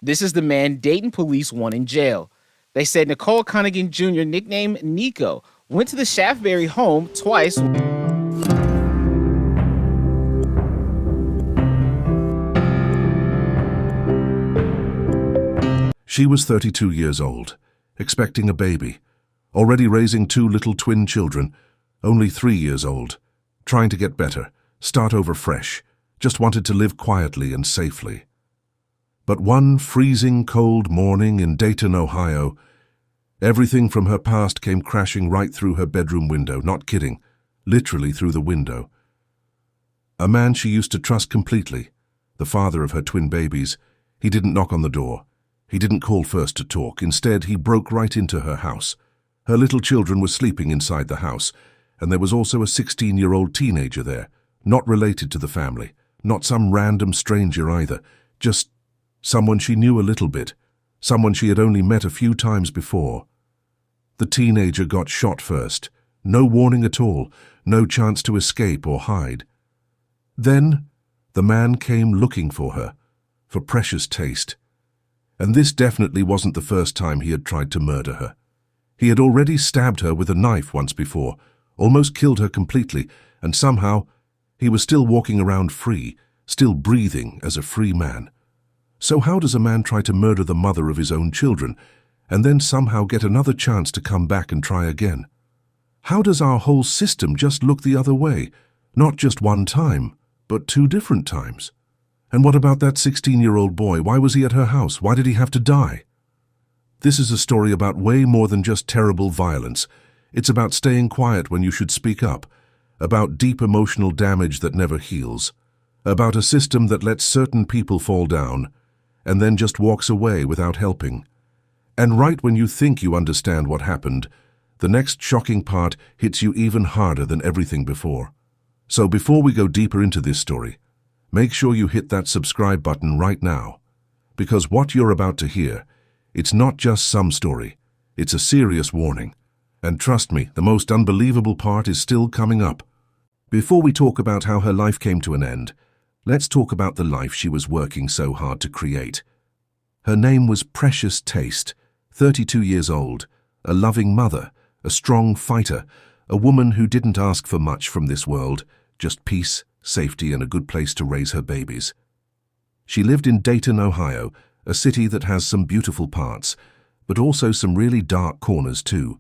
This is the man Dayton police want in jail. They said Nicole Cunningham Jr., nicknamed Nico, went to the Shaftesbury home twice. She was 32 years old, expecting a baby, already raising two little twin children, only 3 years old, trying to get better, start over fresh, just wanted to live quietly and safely. But one freezing cold morning in Dayton, Ohio, everything from her past came crashing right through her bedroom window, not kidding, literally through the window. A man she used to trust completely, the father of her twin babies, he didn't knock on the door. He didn't call first to talk. Instead, he broke right into her house. Her little children were sleeping inside the house, and there was also a 16-year-old teenager there, not related to the family, not some random stranger either, just someone she knew a little bit, someone she had only met a few times before. The teenager got shot first, no warning at all, no chance to escape or hide. Then, the man came looking for her, for precious taste. And this definitely wasn't the first time he had tried to murder her. He had already stabbed her with a knife once before, almost killed her completely, and somehow he was still walking around free, still breathing as a free man. So how does a man try to murder the mother of his own children, and then somehow get another chance to come back and try again? How does our whole system just look the other way, not just one time, but 2 different times? And what about that 16-year-old boy? Why was he at her house? Why did he have to die? This is a story about way more than just terrible violence. It's about staying quiet when you should speak up, about deep emotional damage that never heals, about a system that lets certain people fall down and then just walks away without helping. And right when you think you understand what happened, the next shocking part hits you even harder than everything before. So before we go deeper into this story, make sure you hit that subscribe button right now, because what you're about to hear, it's not just some story, it's a serious warning. And trust me, the most unbelievable part is still coming up. Before we talk about how her life came to an end, let's talk about the life she was working so hard to create. Her name was Precious Taste, 32 years old, a loving mother, a strong fighter, a woman who didn't ask for much from this world, just peace, safety, and a good place to raise her babies. She lived in Dayton, Ohio, a city that has some beautiful parts, but also some really dark corners too.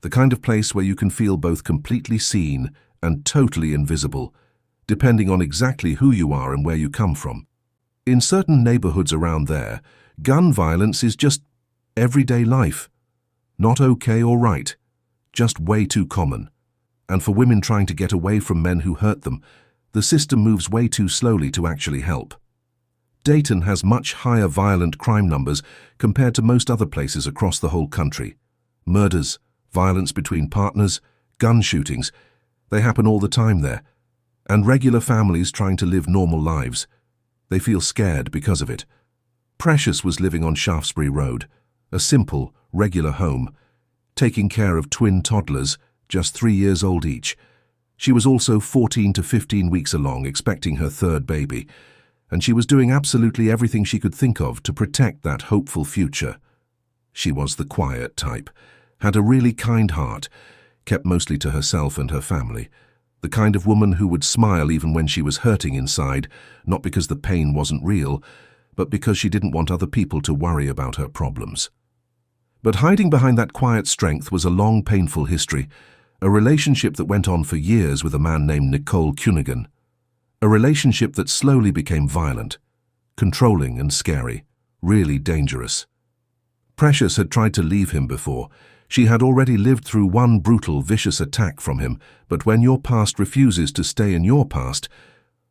The kind of place where you can feel both completely seen and totally invisible, depending on exactly who you are and where you come from. In certain neighborhoods around there, gun violence is just everyday life. Not okay or right, just way too common. And for women trying to get away from men who hurt them, the system moves way too slowly to actually help. Dayton has much higher violent crime numbers compared to most other places across the whole country. Murders, violence between partners, gun shootings, they happen all the time there. And regular families trying to live normal lives, they feel scared because of it. Precious was living on Shaftesbury Road, a simple, regular home, taking care of twin toddlers, just 3 years old each. She was also 14 to 15 weeks along, expecting her 3rd baby, and she was doing absolutely everything she could think of to protect that hopeful future. She was the quiet type, had a really kind heart, kept mostly to herself and her family, the kind of woman who would smile even when she was hurting inside, not because the pain wasn't real, but because she didn't want other people to worry about her problems. But hiding behind that quiet strength was a long, painful history, a relationship that went on for years with a man named Nicole Cunningham, a relationship that slowly became violent, controlling and scary, really dangerous. Precious had tried to leave him before. She had already lived through one brutal, vicious attack from him, but when your past refuses to stay in your past,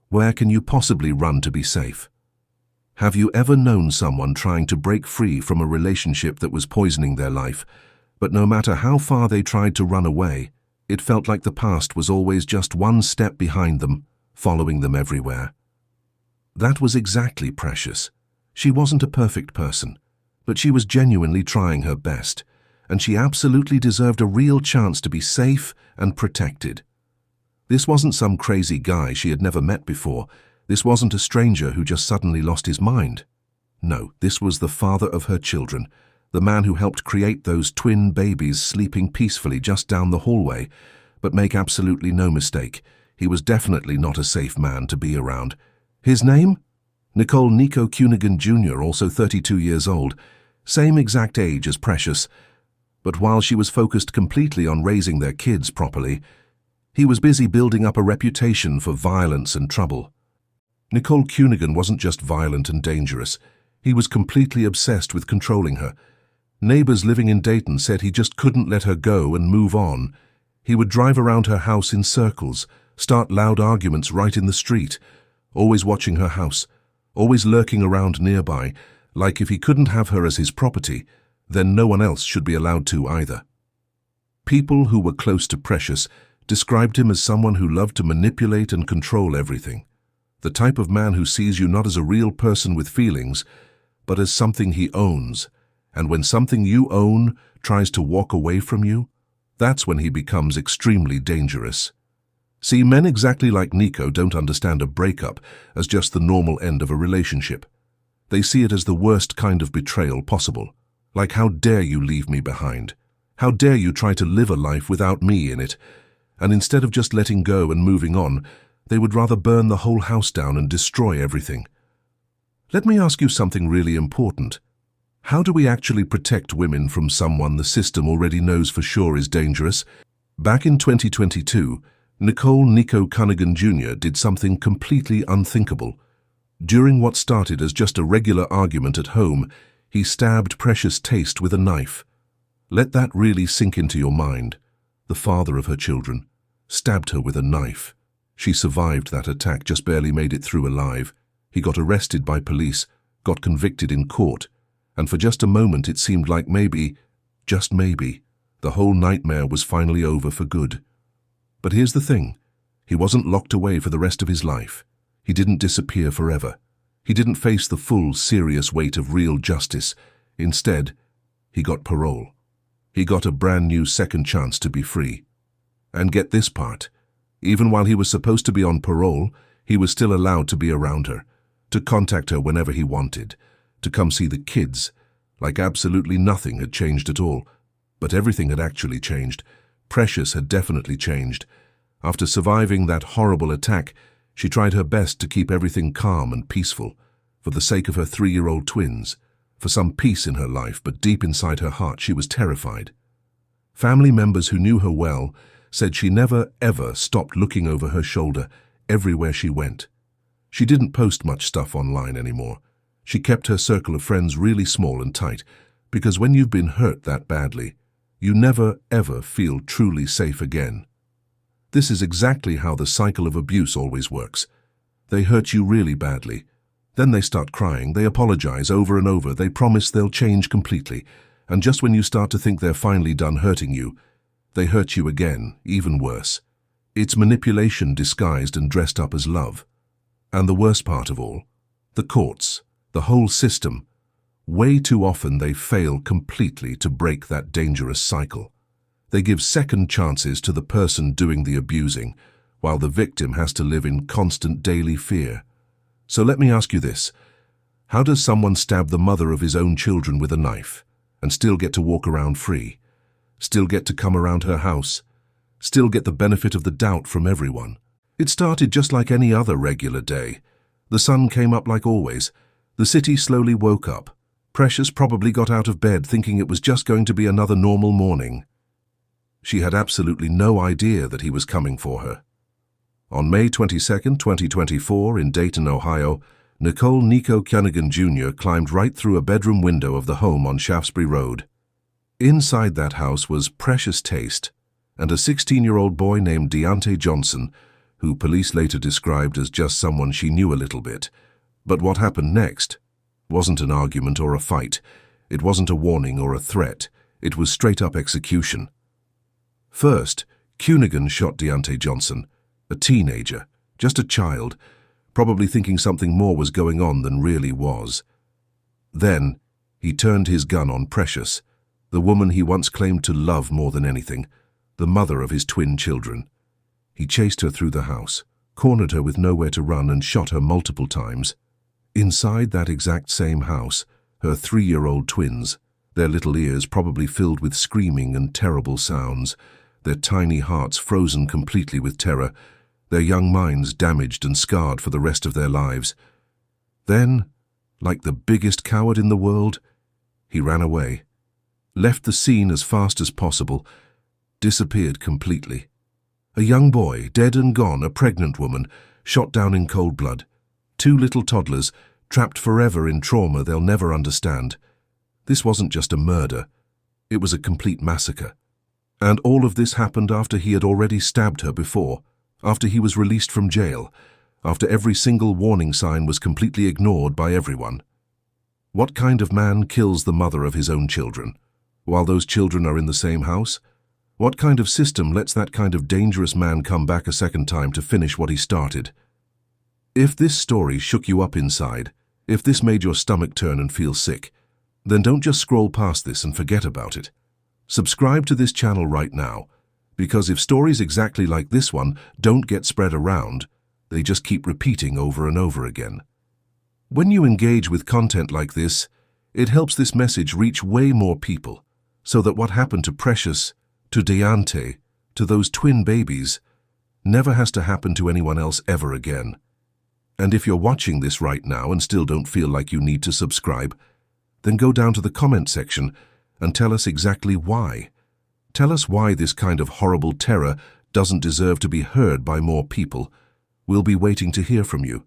where can you possibly run to be safe? Have you ever known someone trying to break free from a relationship that was poisoning their life, but no matter how far they tried to run away, it felt like the past was always just one step behind them, following them everywhere? That was exactly Precious. She wasn't a perfect person, but she was genuinely trying her best, and she absolutely deserved a real chance to be safe and protected. This wasn't some crazy guy she had never met before. This wasn't a stranger who just suddenly lost his mind. No, this was the father of her children, the man who helped create those twin babies sleeping peacefully just down the hallway. But make absolutely no mistake, he was definitely not a safe man to be around. His name? Nicole Nico Cunigan Jr., also 32 years old, same exact age as Precious. But while she was focused completely on raising their kids properly, he was busy building up a reputation for violence and trouble. Nicole Cunigan wasn't just violent and dangerous. He was completely obsessed with controlling her. Neighbors living in Dayton said he just couldn't let her go and move on. He would drive around her house in circles, start loud arguments right in the street, always watching her house, always lurking around nearby, like if he couldn't have her as his property, then no one else should be allowed to either. People who were close to Precious described him as someone who loved to manipulate and control everything. The type of man who sees you not as a real person with feelings, but as something he owns. And when something you own tries to walk away from you, that's when he becomes extremely dangerous. See, men exactly like Nico don't understand a breakup as just the normal end of a relationship. They see it as the worst kind of betrayal possible. Like, how dare you leave me behind? How dare you try to live a life without me in it? And instead of just letting go and moving on, they would rather burn the whole house down and destroy everything. Let me ask you something really important. How do we actually protect women from someone the system already knows for sure is dangerous? Back in 2022, Nicole Nico Cunigan Jr. did something completely unthinkable. During what started as just a regular argument at home, he stabbed Precious Taste with a knife. Let that really sink into your mind. The father of her children stabbed her with a knife. She survived that attack, just barely made it through alive. He got arrested by police, got convicted in court, and for just a moment it seemed like maybe, just maybe, the whole nightmare was finally over for good. But here's the thing. He wasn't locked away for the rest of his life. He didn't disappear forever. He didn't face the full, serious weight of real justice. Instead, he got parole. He got a brand new second chance to be free. And get this part. Even while he was supposed to be on parole, he was still allowed to be around her, to contact her whenever he wanted, to come see the kids, like absolutely nothing had changed at all. But everything had actually changed. Precious had definitely changed. After surviving that horrible attack, she tried her best to keep everything calm and peaceful, for the sake of her 3-year-old twins, for some peace in her life, but deep inside her heart she was terrified. Family members who knew her well said she never, ever stopped looking over her shoulder everywhere she went. She didn't post much stuff online anymore. She kept her circle of friends really small and tight, because when you've been hurt that badly, you never, ever feel truly safe again. This is exactly how the cycle of abuse always works. They hurt you really badly. Then they start crying, they apologize over and over, they promise they'll change completely, and just when you start to think they're finally done hurting you, they hurt you again, even worse. It's manipulation disguised and dressed up as love. And the worst part of all, the courts, the whole system, way too often they fail completely to break that dangerous cycle. They give second chances to the person doing the abusing, while the victim has to live in constant daily fear. So let me ask you this. How does someone stab the mother of his own children with a knife and still get to walk around free? Still get to come around her house? Still get the benefit of the doubt from everyone? It started just like any other regular day. The sun came up like always. The city slowly woke up. Precious probably got out of bed thinking it was just going to be another normal morning. She had absolutely no idea that he was coming for her. On May 22, 2024, in Dayton, Ohio, Nicole Nico Cunigan Jr. climbed right through a bedroom window of the home on Shaftesbury Road. Inside that house was Precious Taste and a 16-year-old boy named Deontay Johnson, who police later described as just someone she knew a little bit. But what happened next wasn't an argument or a fight. It wasn't a warning or a threat. It was straight-up execution. First, Cunigan shot Deontay Johnson, a teenager, just a child, probably thinking something more was going on than really was. Then, he turned his gun on Precious, the woman he once claimed to love more than anything, the mother of his twin children. He chased her through the house, cornered her with nowhere to run, and shot her multiple times. Inside that exact same house, her 3-year-old twins, their little ears probably filled with screaming and terrible sounds, their tiny hearts frozen completely with terror, their young minds damaged and scarred for the rest of their lives. Then, like the biggest coward in the world, he ran away, left the scene as fast as possible, disappeared completely. A young boy, dead and gone, a pregnant woman, shot down in cold blood. 2 little toddlers, trapped forever in trauma they'll never understand. This wasn't just a murder, it was a complete massacre. And all of this happened after he had already stabbed her before, after he was released from jail, after every single warning sign was completely ignored by everyone. What kind of man kills the mother of his own children, while those children are in the same house? What kind of system lets that kind of dangerous man come back a second time to finish what he started? If this story shook you up inside, if this made your stomach turn and feel sick, then don't just scroll past this and forget about it. Subscribe to this channel right now, because if stories exactly like this one don't get spread around, they just keep repeating over and over again. When you engage with content like this, it helps this message reach way more people, so that what happened to Precious, to Deante, to those twin babies, never has to happen to anyone else ever again. And if you're watching this right now and still don't feel like you need to subscribe, then go down to the comment section and tell us exactly why. Tell us why this kind of horrible terror doesn't deserve to be heard by more people. We'll be waiting to hear from you.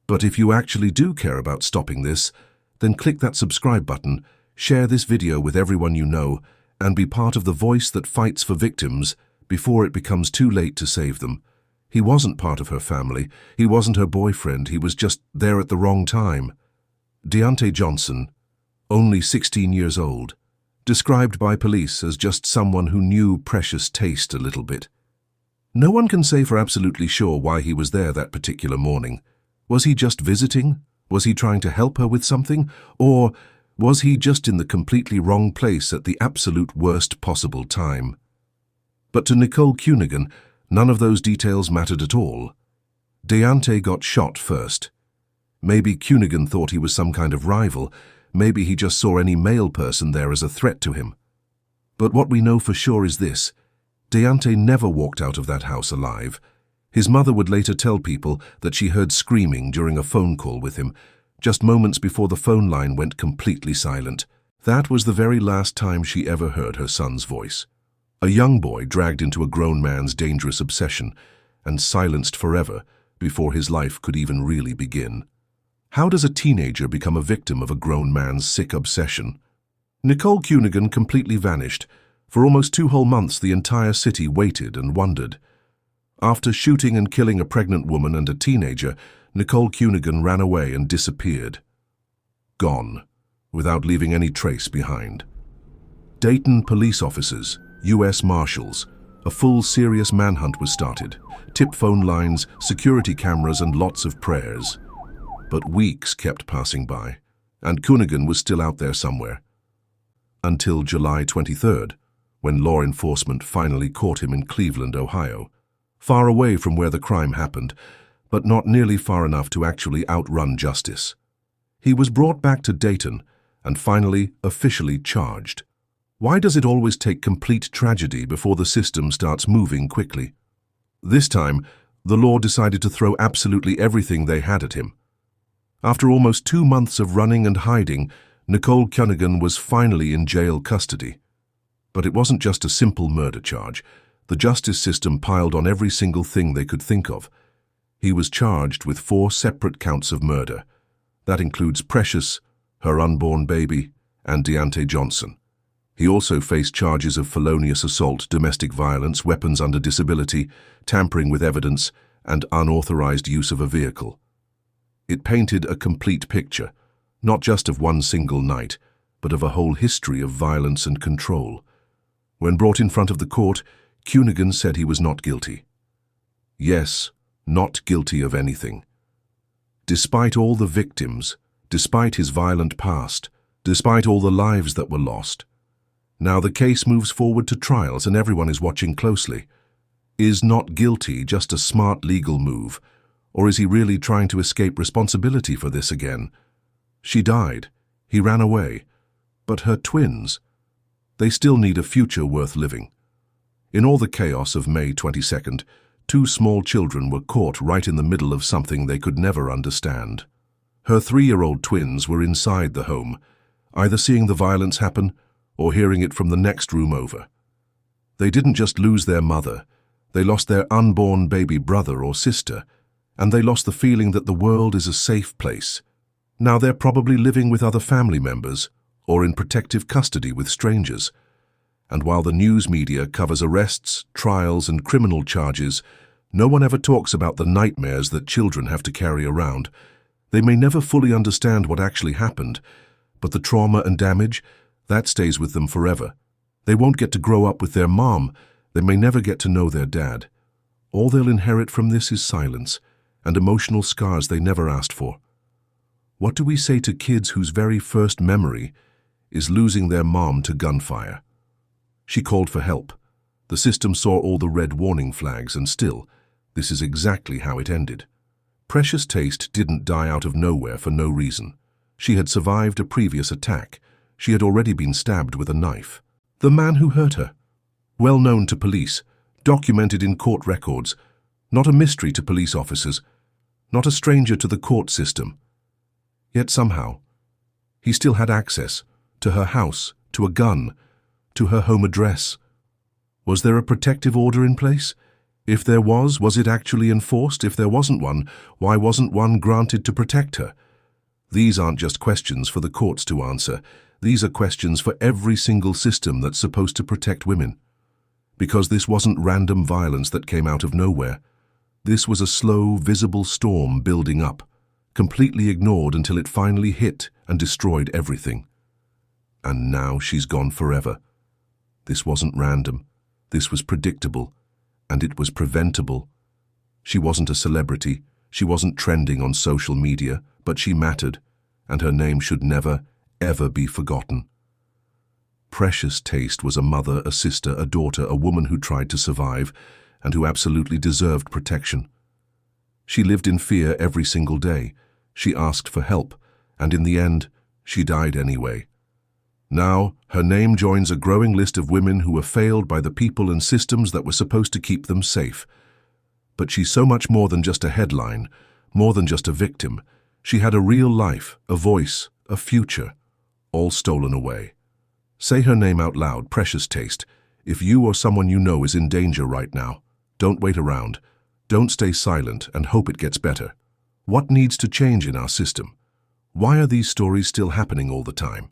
But if you actually do care about stopping this, then click that subscribe button, share this video with everyone you know, and be part of the voice that fights for victims before it becomes too late to save them. He wasn't part of her family. He wasn't her boyfriend. He was just there at the wrong time. Deante Johnson, only 16 years old, described by police as just someone who knew Precious' taste a little bit. No one can say for absolutely sure why he was there that particular morning. Was he just visiting? Was he trying to help her with something? Or was he just in the completely wrong place at the absolute worst possible time? But to Nicole Cunningham, none of those details mattered at all. Deante got shot first. Maybe Cunningham thought he was some kind of rival. Maybe he just saw any male person there as a threat to him. But what we know for sure is this: Deante never walked out of that house alive. His mother would later tell people that she heard screaming during a phone call with him, just moments before the phone line went completely silent. That was the very last time she ever heard her son's voice. A young boy dragged into a grown man's dangerous obsession and silenced forever before his life could even really begin. How does a teenager become a victim of a grown man's sick obsession? Nicole Cunningham completely vanished. For almost 2 whole months, the entire city waited and wondered. After shooting and killing a pregnant woman and a teenager, Nicole Cunningham ran away and disappeared. Gone, without leaving any trace behind. Dayton police officers, U.S. Marshals, a full serious manhunt was started. Tip phone lines, security cameras, and lots of prayers. But weeks kept passing by, and Cunningham was still out there somewhere. Until July 23rd, when law enforcement finally caught him in Cleveland, Ohio, far away from where the crime happened, but not nearly far enough to actually outrun justice. He was brought back to Dayton and finally officially charged. Why does it always take complete tragedy before the system starts moving quickly? This time, the law decided to throw absolutely everything they had at him. After almost 2 months of running and hiding, Nicole Cunningham was finally in jail custody. But it wasn't just a simple murder charge. The justice system piled on every single thing they could think of. He was charged with 4 separate counts of murder. That includes Precious, her unborn baby, and Deante Johnson. He also faced charges of felonious assault, domestic violence, weapons under disability, tampering with evidence, and unauthorized use of a vehicle. It painted a complete picture, not just of one single night, but of a whole history of violence and control. When brought in front of the court, Cunningham said he was not guilty. Yes, not guilty of anything. Despite all the victims, despite his violent past, despite all the lives that were lost. Now the case moves forward to trials and everyone is watching closely. Is not guilty just a smart legal move, Or is he really trying to escape responsibility for this again? She died. He ran away. But her twins, they still need a future worth living. In all the chaos of May 22nd, 2 small children were caught right in the middle of something they could never understand. Her 3-year-old twins were inside the home, either seeing the violence happen or hearing it from the next room over. They didn't just lose their mother, they lost their unborn baby brother or sister, and they lost the feeling that the world is a safe place. Now they're probably living with other family members or in protective custody with strangers. And while the news media covers arrests, trials, and criminal charges, no one ever talks about the nightmares that children have to carry around. They may never fully understand what actually happened, but the trauma and damage, that stays with them forever. They won't get to grow up with their mom. They may never get to know their dad. All they'll inherit from this is silence and emotional scars they never asked for. What do we say to kids whose very first memory is losing their mom to gunfire? She called for help. The system saw all the red warning flags, and still, this is exactly how it ended. Precious Taste didn't die out of nowhere for no reason. She had survived a previous attack. She had already been stabbed with a knife. The man who hurt her, well known to police, documented in court records, not a mystery to police officers, not a stranger to the court system. Yet somehow, he still had access to her house, to a gun, to her home address. Was there a protective order in place? If there was it actually enforced? If there wasn't one, why wasn't one granted to protect her? These aren't just questions for the courts to answer. These are questions for every single system that's supposed to protect women. Because this wasn't random violence that came out of nowhere. This was a slow, visible storm building up, completely ignored until it finally hit and destroyed everything. And now she's gone forever. This wasn't random. This was predictable. And it was preventable. She wasn't a celebrity. She wasn't trending on social media, but she mattered, and her name should never, ever be forgotten. Precious Taste was a mother, a sister, a daughter, a woman who tried to survive and who absolutely deserved protection. She lived in fear every single day. She asked for help, and in the end, she died anyway. Now, her name joins a growing list of women who were failed by the people and systems that were supposed to keep them safe. But she's so much more than just a headline, more than just a victim. She had a real life, a voice, a future, all stolen away. Say her name out loud, Precious Taste. If you or someone you know is in danger right now, don't wait around. Don't stay silent and hope it gets better. What needs to change in our system? Why are these stories still happening all the time?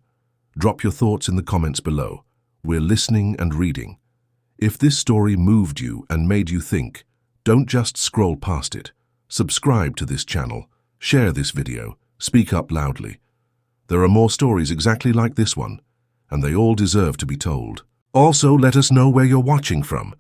Drop your thoughts in the comments below. We're listening and reading. If this story moved you and made you think, don't just scroll past it. Subscribe to this channel. Share this video. Speak up loudly. There are more stories exactly like this one, and they all deserve to be told. Also, let us know where you're watching from.